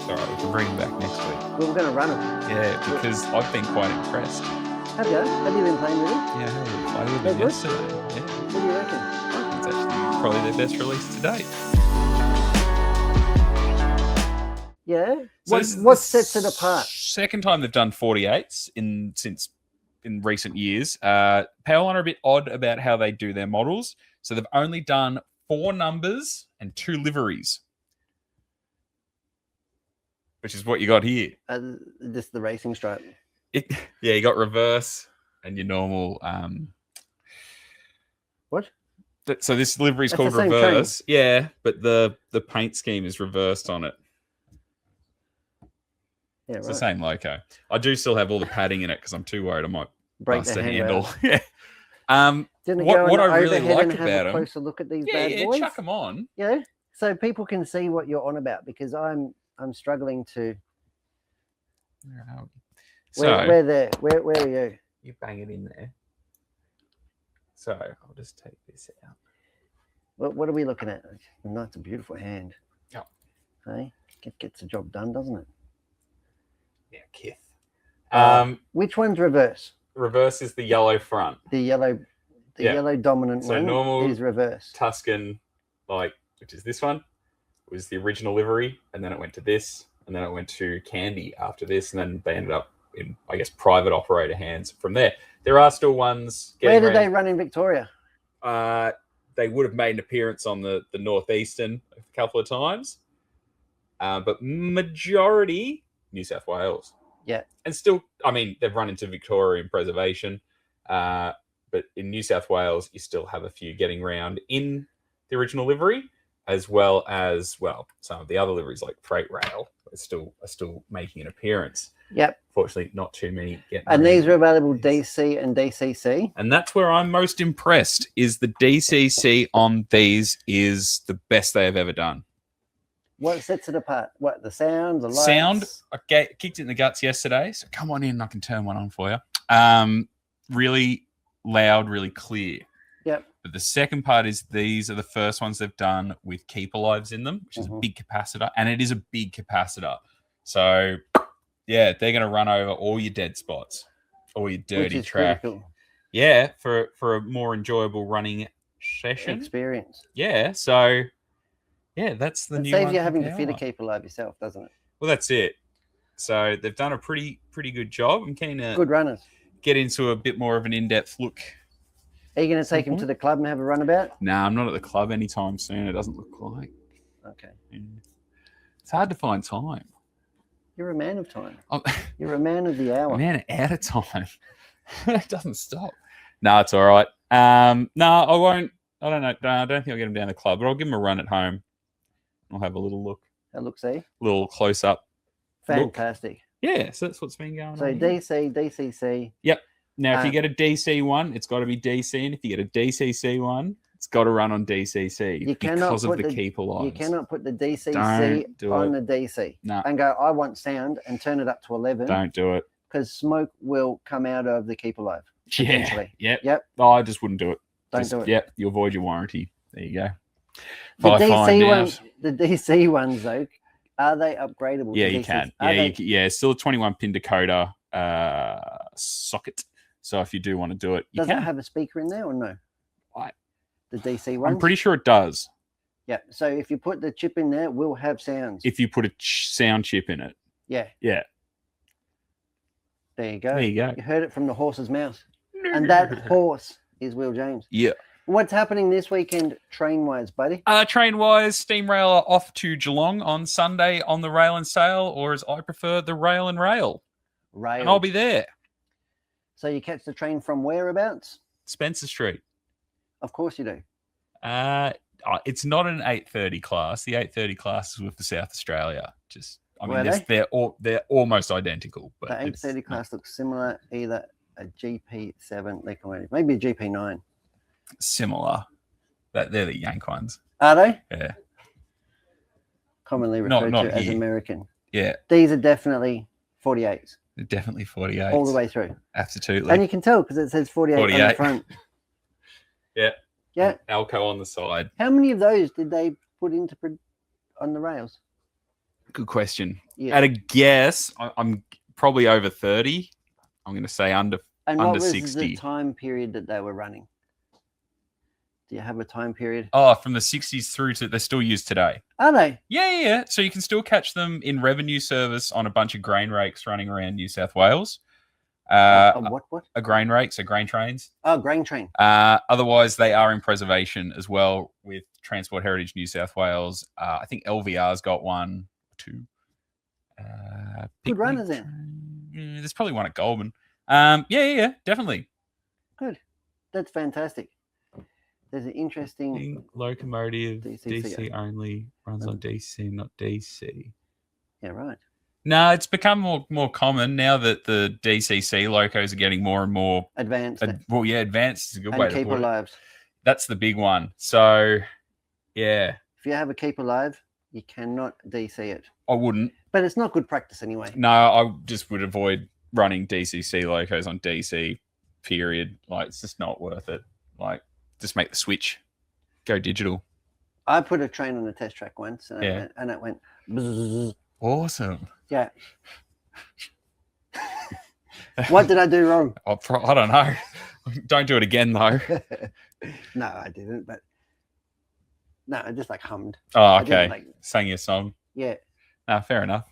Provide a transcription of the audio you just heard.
It's all right. We can bring them back next week. We were going to run them. Yeah, because I've been quite impressed. Have you? Have you been playing with them? Yeah, I had a little play with They're them good? yesterday. Yeah, What do you reckon? it's actually probably their best release to date. Yeah. So What sets it apart? Second time they've done 48s in recent years. Powerline are a bit odd about how they do their models. So they've only done 4 numbers and 2 liveries, which is what you got here. This the racing stripe. You got reverse and your normal. What? So this livery is That's called the same reverse. Yeah, but the paint scheme is reversed on it. Yeah, It's right. the same loco. I do still have all the padding in it because I'm too worried I might Break bust the the handrail. handle. Yeah. Didn't it What go I really overhead like and have about a them, closer look at these bad boys? chuck them on. Yeah, so people can see what you're on about because I'm struggling to. Where are we? Where are you? You bang it in there. So I'll just take this out. What are we looking at? That's a beautiful hand. Yeah. Hey, gets the job done, doesn't it? Yeah, Kith. Which one's reverse? Reverse is the yellow front. The yellow dominant So one normal is reverse. Tuscan, which is this one, was the original livery, and then it went to this, and then it went to Candy after this, and then they ended up in, I guess, private operator hands from there. There are still ones. Where did they run in Victoria? They would have made an appearance on the Northeastern a couple of times, but majority New South Wales. Yeah. And still, I mean, they've run into Victorian preservation, but in New South Wales, you still have a few getting round in the original livery, as well as, some of the other liveries like Freight Rail are still making an appearance. Yep. Fortunately, not too many getting And around. these are available DC and DCC. And that's where I'm most impressed, is the DCC on these is the best they have ever done. What sets it apart? What, the sound, the lights? Sound, I kicked it in the guts yesterday, so come on in, I can turn one on for you. Really loud, really clear. Yep. But the second part is these are the first ones they've done with keeper lives in them, which is a big capacitor, and it is a big capacitor. So, yeah, they're going to run over all your dead spots, all your dirty track. Cool. Yeah, for a more enjoyable running session. Experience. Yeah, so... yeah, that's the new one. It saves you having to fit a keeper live yourself, doesn't it? Well, that's it. So they've done a pretty good job. I'm keen to good runners. Get into a bit more of an in-depth look. Are you going to take him to the club and have a runabout? Nah, I'm not at the club anytime soon. It doesn't look like. Okay. Yeah. It's hard to find time. You're a man of time. You're a man of the hour. A man out of time. It doesn't stop. No, it's all right. No, I won't. I don't know. No, I don't think I'll get him down the club, but I'll give him a run at home. I'll have a little look. A look-see? Little close-up. Fantastic. Look. Yeah, so that's what's been going on. So DC, DCC. Yep. Now, if you get a DC one, it's got to be DC, and if you get a DCC one, it's got to run on DCC because of the keeper lives. You cannot put the DCC on the DC and go, I want sound, and turn it up to 11. Don't do it. Because smoke will come out of the keeper live. Yeah. Yep. Oh, I just wouldn't do it. Don't do it. Yep. You avoid your warranty. There you go. The DC ones, though, are they upgradable? Yeah, you can. Yeah, still a 21 pin decoder socket. So if you do want to do it, does it have a speaker in there or no? The DC one? I'm pretty sure it does. Yeah. So if you put the chip in there, it will have sounds. If you put a sound chip in it. Yeah. Yeah. There you go. There you go. You heard it from the horse's mouth. And that horse is Will James. Yeah. What's happening this weekend train-wise, buddy? Train-wise, Steam Rail are off to Geelong on Sunday on the Rail and Sail, or as I prefer, the Rail and Rail. And I'll be there. So you catch the train from whereabouts? Spencer Street. Of course you do. It's not an 8:30 class. The 8:30 class is with the South Australia. They're almost identical. But the 8:30 class looks similar, either a GP7, maybe a GP9. Similar. They're the Yank ones. Are they? Yeah. Commonly referred to as American. Yeah. These are definitely 48s. They're definitely 48s. All the way through. Absolutely. And you can tell because it says 48 on the front. Yeah. Yeah. Alco on the side. How many of those did they put on the rails? Good question. Yeah. At a guess, I'm probably over 30. I'm going to say under 60. And what was the time period that they were running? Do you have a time period? Oh, from the 60s through to, they're still used today. Are they? Yeah. So you can still catch them in revenue service on a bunch of grain rakes running around New South Wales. What? A grain rake, so grain trains. Oh, grain train. Otherwise, they are in preservation as well with Transport Heritage New South Wales. I think LVR's got one, two. Good runners then. Yeah, there's probably one at Goulburn. Yeah, definitely. Good. That's fantastic. There's an interesting locomotive DC only, runs on DC, not DC. Yeah, right. No, it's become more common now that the DCC locos are getting more and more advanced. Advanced is a good way to put it. And keep alive. That's the big one. So, yeah. If you have a keep alive, you cannot DC it. I wouldn't. But it's not good practice anyway. No, I just would avoid running DCC locos on DC, period. Like, it's just not worth it. Like, just make the switch. Go digital. I put a train on a test track once, and it went bzzz. Awesome. Yeah. What did I do wrong? I don't know. Don't do it again, though. No, I didn't. But no, I just like hummed. Oh, okay. Sang your song. Yeah. Fair enough.